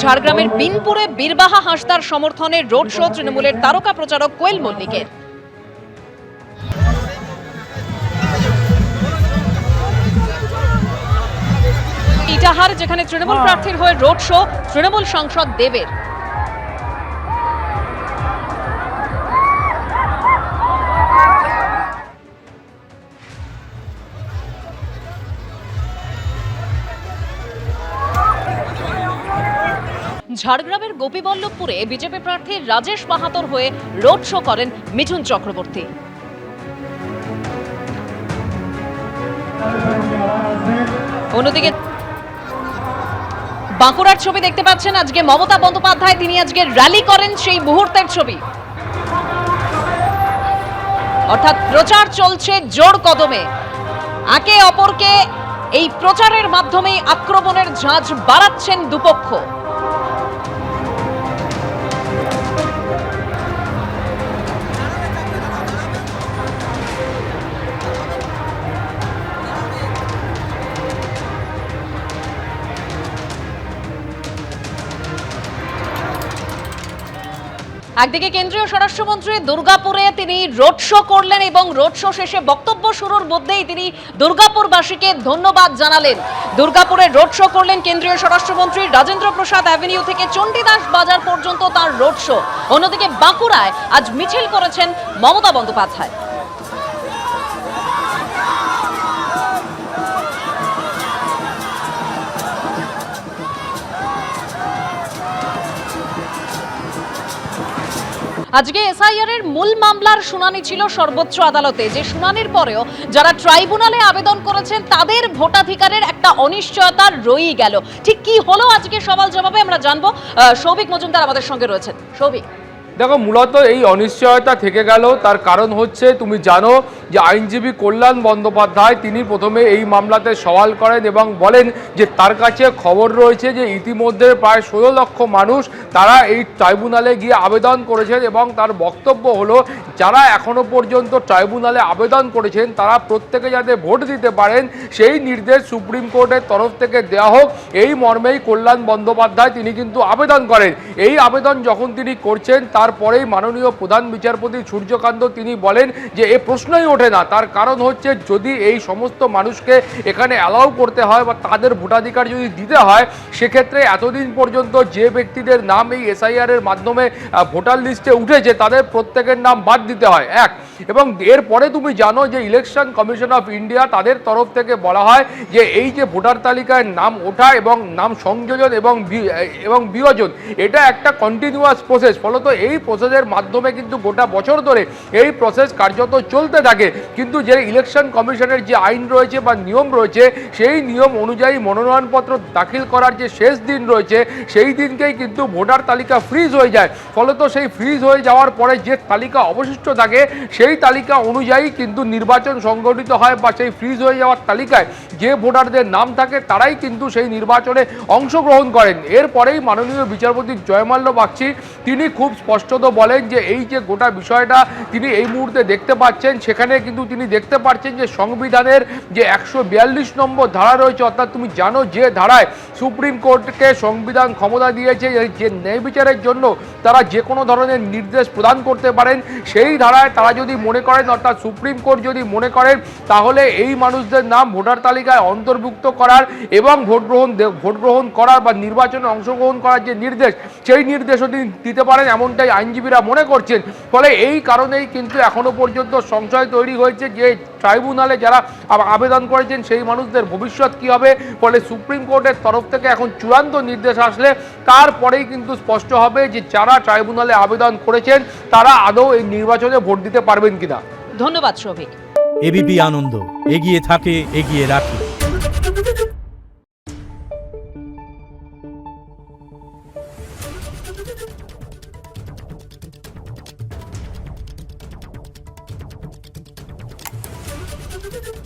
ঝাড়গ্রামের বিনপুরে বীরবাহা হাঁসদার সমর্থনে road show তৃণমূলের তারকা প্রচারক কোয়েল মল্লিকের। ইটাহার, যেখানে তৃণমূল প্রার্থীর হয়ে রোড শো তৃণমূল সাংসদ দেবের। ঝাড়গ্রামের গোপীবল্লভপুরে বিজেপি প্রার্থী রাজেশ মাহাতোর হয়ে রোড শো করেন মিঠুন চক্রবর্তী। অন্যদিকে বাঁকুড়ার ছবি দেখতে পাচ্ছেন, আজকে মমতা বন্দ্যোপাধ্যায় তিনি আজকে র্যালি করেন, সেই মুহূর্তের ছবি। অর্থাৎ প্রচার চলছে জোর কদমে, একে অপরকে এই প্রচারের মাধ্যমে আক্রমণের ঝাঁজ বাড়াচ্ছেন দুপক্ষ। একদিকে কেন্দ্রীয় স্বরাষ্ট্রমন্ত্রী দুর্গাপুরে তিনি রোড শো করলেন এবং রোড শো শেষে বক্তব্য শুরুর মধ্যেই তিনি দুর্গাপুরবাসীকে ধন্যবাদ জানালেন। দুর্গাপুরে রোড শো করলেন কেন্দ্রীয় স্বরাষ্ট্রমন্ত্রী। রাজেন্দ্র প্রসাদ অ্যাভিনিউ থেকে চণ্ডীদাস বাজার পর্যন্ত তার রোড শো। অন্যদিকে বাঁকুড়ায় আজ মিছিল করেছেন মমতা বন্দ্যোপাধ্যায়। আজকে এসআইআর এর মূল মামলার শুনানি ছিল সর্বোচ্চ আদালতে। যে শুনানির পরেও যারা ট্রাইব্যুনালে আবেদন করেছেন তাদের ভোটাধিকারের একটা অনিশ্চয়তা রয়েই গেল। ঠিক কি হলো আজকে সওয়াল জবাবে আমরা জানবো। সৌভিক মজুমদার আমাদের সঙ্গে রয়েছেন। সৌভিক, দেখো, মূলত এই অনিশ্চয়তা থেকে গেল, তার কারণ হচ্ছে তুমি জানো যে আইনজীবী কল্যাণ বন্দ্যোপাধ্যায় তিনি প্রথমে এই মামলাতে সওয়াল করেন এবং বলেন যে তার কাছে খবর রয়েছে যে ইতিমধ্যে প্রায় 16 লক্ষ মানুষ তারা এই ট্রাইব্যুনালে গিয়ে আবেদন করেছেন এবং তার বক্তব্য হলো যারা এখনো পর্যন্ত ট্রাইব্যুনালে আবেদন করেছেন তারা প্রত্যেকে যাতে ভোট দিতে পারেন সেই নির্দেশ সুপ্রিম কোর্টের তরফ থেকে দেওয়া হোক, এই মর্মেই কল্যাণ বন্দ্যোপাধ্যায় তিনি কিন্তু আবেদন করেন। এই আবেদন যখন তিনি করছেন তারপরেই মাননীয় প্রধান বিচারপতি সূর্যকান্ত তিনি বলেন যে এ প্রশ্নই ওঠে না। তার কারণ হচ্ছে যদি এই সমস্ত মানুষকে এখানে অ্যালাউ করতে হয় বা তাদের ভোটাধিকার যদি দিতে হয়, সেক্ষেত্রে এতদিন পর্যন্ত যে ব্যক্তিদের নাম এই এসআইআর এর মাধ্যমে ভোটার লিস্টে উঠেছে তাদের প্রত্যেকের নাম বাদ দিতে হয় এক। এবং এরপরে তুমি জানো যে ইলেকশন কমিশন অফ ইন্ডিয়া তাদের তরফ থেকে বলা হয় যে এই যে ভোটার তালিকায় নাম ওঠা এবং নাম সংযোজন এবং বিয়োজন এটা একটা কন্টিনিউয়াস প্রসেস। ফলত এই প্রসেসের মাধ্যমে কিন্তু গোটা বছর ধরে এই প্রসেস কার্যত চলতে থাকে। কিন্তু যে ইলেকশন কমিশনের যে আইন রয়েছে বা নিয়ম রয়েছে সেই নিয়ম অনুযায়ী মনোনয়নপত্র দাখিল করার যে শেষ দিন রয়েছে সেই দিনকেই কিন্তু ভোটার তালিকা ফ্রিজ হয়ে যায়। ফলত সেই ফ্রিজ হয়ে যাওয়ার পরে যে তালিকা অবশিষ্ট থাকে সেই তালিকা অনুযায়ী কিন্তু নির্বাচন সংগঠিত হয় বা সেই ফ্রিজ হয়ে যাওয়ার তালিকায় যে ভোটারদের নাম থাকে তারাই কিন্তু সেই নির্বাচনে অংশগ্রহণ করেন। এরপরেই মাননীয় বিচারপতি জয়মাল্য বাগচি তিনি খুব স্পষ্টত বলেন যে এই যে গোটা বিষয়টা তিনি এই মুহূর্তে দেখতে পাচ্ছেন, সেখানে কিন্তু তিনি দেখতে পাচ্ছেন যে সংবিধানের যে 142 নম্বর ধারা রয়েছে, অর্থাৎ তুমি জানো যে ধারায় সুপ্রিম কোর্টকে সংবিধান ক্ষমতা দিয়েছে যে ন্যায় বিচারের জন্য তারা যে কোনো ধরনের নির্দেশ প্রদান করতে পারেন, সেই ধারায় তারা যদি মনে করেন, অর্থাৎ সুপ্রিম কোর্ট যদি মনে করেন তাহলে এই মানুষদের নাম ভোটার তালিকায় অন্তর্ভুক্ত করার এবং ভোট গ্রহণ করার বা নির্বাচনে অংশগ্রহণ করার যে নির্দেশ সেই নির্দেশও তিনি দিতে পারেন, এমনটাই আইনজীবীরা মনে করছেন। ফলে এই কারণেই কিন্তু এখনো পর্যন্ত সংশয় তৈরি হয়েছে যে ট্রাইব্যুনালে যারা আবেদন করেছেন সেই মানুষদের ভবিষ্যৎ কী হবে। ফলে সুপ্রিম কোর্টের তরফ থেকে এখন চূড়ান্ত নির্দেশ আসলে তারপরেই কিন্তু স্পষ্ট হবে যে যারা ট্রাইব্যুনালে আবেদন করেছেন তারা আদৌ এই নির্বাচনে ভোট দিতে পারবেন কিনা। ধন্যবাদ সৌভিক। এবিপি আনন্দ, এগিয়ে থাকে, এগিয়ে রাখে। Thank you.